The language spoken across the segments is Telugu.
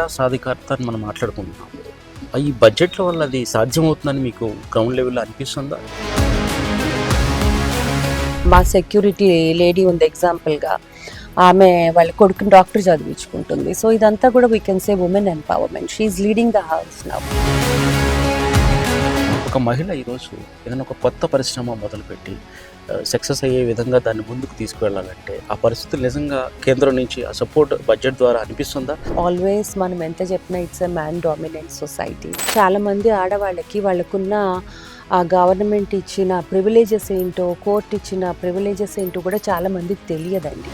మహిళా సాధికారత అని మనం మాట్లాడుకుంటున్నాం. ఈ బడ్జెట్ల వల్ల అది సాధ్యమవుతుందని మీకు గ్రౌండ్ లెవెల్లో అనిపిస్తుందా? మా సెక్యూరిటీ లేడీ ఉంది ఎగ్జాంపుల్గా, ఆమె వాళ్ళ కొడుకుని డాక్టర్ చదివించుకుంటుంది. సో ఇదంతా కూడా we can say women empowerment. She is leading the house now. ఒక మహిళ ఈరోజు ఏదైనా ఒక కొత్త పరిశ్రమ మొదలుపెట్టి సక్సెస్ అయ్యే విధంగా దాన్ని ముందుకు తీసుకువెళ్ళాలంటే ఆ పరిస్థితులు నిజంగా కేంద్రం నుంచి ఆ సపోర్ట్ బడ్జెట్ ద్వారా అనిపిస్తుందా? ఆల్వేస్ మనం ఎంత చెప్పినా it's a man dominant society. చాలామంది ఆడవాళ్ళకి వాళ్ళకున్న ఆ గవర్నమెంట్ ఇచ్చిన ప్రివిలేజెస్ ఏంటో, కోర్టు ఇచ్చిన ప్రివిలేజెస్ ఏంటో కూడా చాలామందికి తెలియదండి.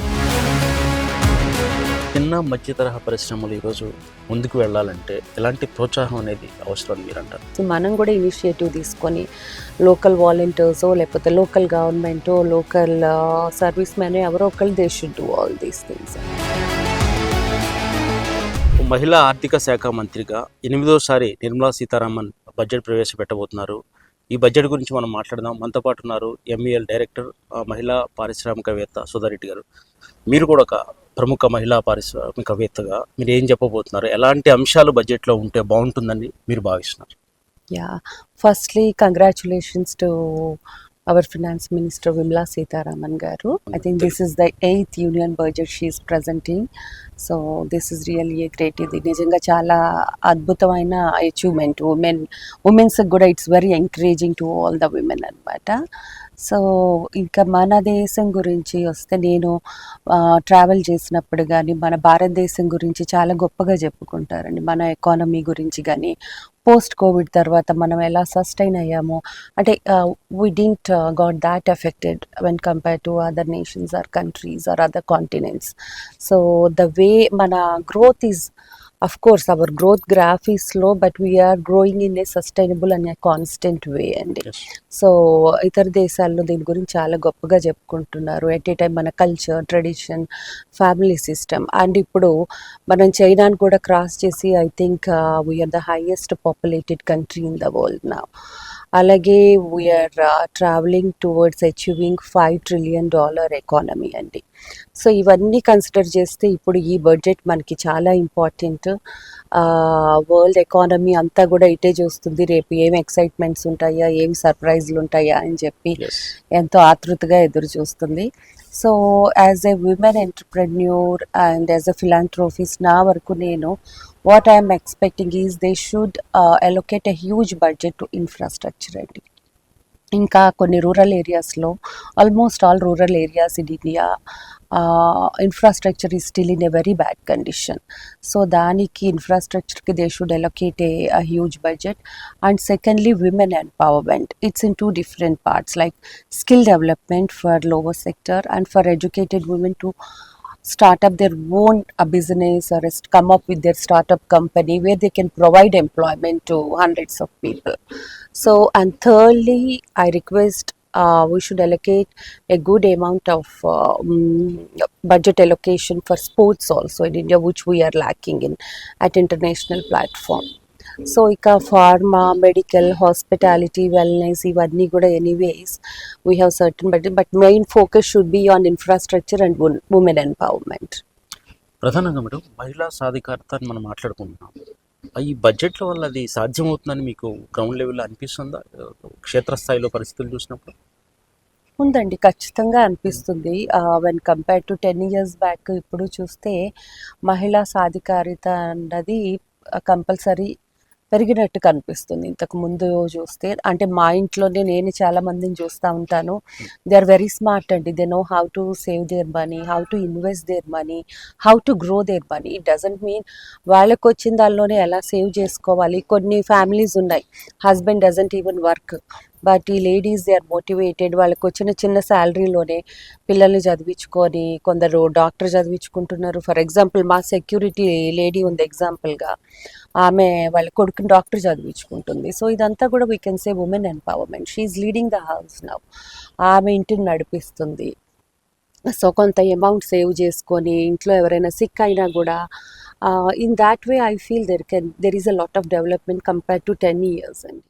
చిన్న మధ్య తరహా పరిశ్రమలు ఈరోజు ముందుకు వెళ్ళాలంటే ఎలాంటి ప్రోత్సాహం అనేది అవసరం మీరంటారు? మనం కూడా ఇనిషియేటివ్ తీసుకొని లోకల్ వాలంటీర్సో లేకపోతే లోకల్ గవర్నమెంటో లోకల్ సర్వీస్ మ్యాన్ ఎవరో ఒకళ్ళు they should do all these things. మహిళా ఆర్థిక శాఖ మంత్రిగా 8వసారి నిర్మలా సీతారామన్ బడ్జెట్ ప్రవేశపెట్టబోతున్నారు. ఈ బడ్జెట్ గురించి మనం మాట్లాడదాం. మనతో పాటు ఉన్నారు MEL డైరెక్టర్, మహిళా పారిశ్రామికవేత్త సుధారెడ్డి గారు. మీరు కూడా ఒక ప్రముఖ మహిళా పారిశ్రామికవేత్తగా మీరు ఏం చెప్పబోతున్నారు? ఎలాంటి అంశాలు బడ్జెట్లో ఉంటే బాగుంటుందని మీరు భావిస్తున్నారు? Firstly congratulations to our finance minister Vimla Sitaraman garu. I think this is the 8th union budget she is presenting, so this is really a great. ఇది నిజంగా చాలా అద్భుతమైన అచీవ్మెంట్. ఉమెన్స్ కూడా it's very encouraging to all the women అన్నమాట. సో ఇంకా మన దేశం గురించి వస్తే, నేను ట్రావెల్ చేసినప్పుడు కానీ మన భారతదేశం గురించి చాలా గొప్పగా చెప్పుకుంటారండి. మన ఎకానమీ గురించి కానీ, పోస్ట్ కోవిడ్ తర్వాత మనం ఎలా సస్టైన్ అయ్యామో, అంటే we didn't got that affected when compare to other nations or countries or other continents. So the way మన growth is, of course our growth graph is slow, but we are growing in a sustainable and a constant way అండి. సో ఇతర దేశాల్లో దీని గురించి చాలా గొప్పగా చెప్పుకుంటున్నారు. ఎట్ ఏ టైం మన culture, tradition, family system, and ఇప్పుడు మనం చైనాను కూడా క్రాస్ చేసి I think we are the highest populated country in the world now. అలాగే we are travelling towards achieving $5 trillion economy అండి. సో ఇవన్నీ కన్సిడర్ చేస్తే ఇప్పుడు ఈ బడ్జెట్ మనకి చాలా ఇంపార్టెంట్. వరల్డ్ ఎకానమీ అంతా కూడా ఇటే చూస్తుంది, రేపు ఏమి ఎక్సైట్మెంట్స్ ఉంటాయా, ఏమి సర్ప్రైజ్లు ఉంటాయా అని చెప్పి ఎంతో ఆతృతగా ఎదురు చూస్తుంది. So as a women entrepreneur and as a philanthropist, నా వరకు నేను what I am expecting is they should allocate a huge budget to infrastructure అండి. ఇంకా కొన్ని రూరల్ ఏరియాస్లో, almost all rural areas in India, infrastructure is still in a very bad condition. So దానికి ఇన్ఫ్రాస్ట్రక్చర్కి they should allocate a huge budget. And secondly, women empowerment. It's in two different parts, like skill development for lower sector and for educated women to start up their own business or come up with their startup company where they can provide employment to hundreds of people. So, and thirdly, I request we should allocate a good amount of budget allocation for sports also in India, which we are lacking in at international platform. So ఇక ఫార్మా, మెడికల్, హాస్పిటాలిటీ, వెల్నెస్ ఇవన్నీ కూడా anyways we have certain but main focus should be on infrastructure and women empowerment. ప్రధానంగా మేడం, మహిళా సాధికారత అని మనం మాట్లాడుకుంటున్నాం. ఈ బడ్జెట్ల వల్ల అది సాధ్యమవుతుందని మీకు గ్రౌండ్ లెవెల్లో అనిపిస్తుందా? క్షేత్రస్థాయిలో పరిస్థితులు చూసినప్పుడు ఉందండి, ఖచ్చితంగా అనిపిస్తుంది. When compare to 10 years back ఇప్పుడు చూస్తే మహిళా సాధికారిత అన్నది కంపల్సరీ పెరిగినట్టు కనిపిస్తుంది. ఇంతకు ముందు చూస్తే, అంటే మా ఇంట్లోనే నేను చాలా మందిని చూస్తూ ఉంటాను. దే ఆర్ వెరీ స్మార్ట్ అండి. They know how to save their money, how to invest their money, how to grow their money. It doesn't mean వాళ్ళకు వచ్చిన దానిలోనే ఎలా సేవ్ చేసుకోవాలి. కొన్ని ఫ్యామిలీస్ ఉన్నాయి, husband doesn't even work, but ఈ లేడీస్ దే ఆర్ మోటివేటెడ్. వాళ్ళకి వచ్చిన చిన్న శాలరీలోనే పిల్లల్ని చదివించుకొని, కొందరు డాక్టర్ చదివించుకుంటున్నారు. ఫర్ ఎగ్జాంపుల్ మా సెక్యూరిటీ లేడీ ఉంది ఎగ్జాంపుల్గా, ఆమె వాళ్ళ కొడుకుని డాక్టర్ చదివించుకుంటుంది. సో ఇదంతా కూడా we can say women empowerment. She is leading the house now. ఆమె ఇంటిని నడిపిస్తుంది. సో కొంత అమౌంట్ సేవ్ చేసుకొని ఇంట్లో ఎవరైనా సిక్ అయినా కూడా in that way I feel there is a lot of development compare to 10 years అండి.